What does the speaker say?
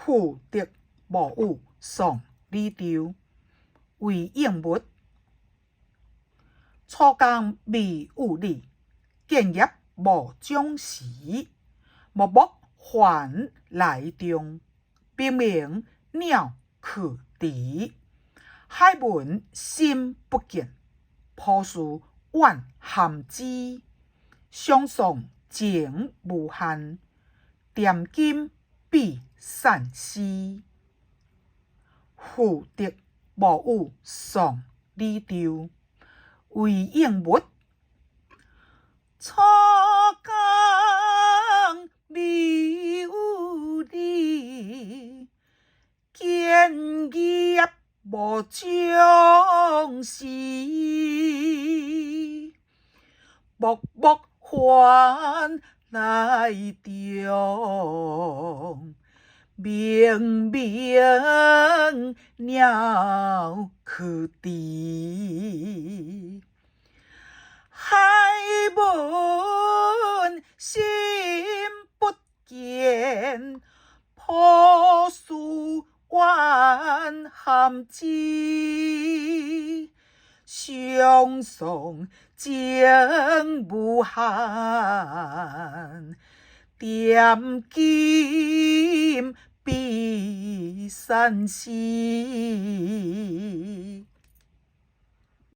蝴蝶無有喪離愁，為應物。初工未有你，建業無將時。默默還來中，明明鳥去啼。海文心不見，樸樹怨涵枝。雙son情無限，點金比散絲。蝴蝶無有喪離愁，為應物。初工未有你，建業無將時。默默還來中，明明鳥去啼。海文心不見，樸樹怨涵枝。雙son情無限，點金比散絲。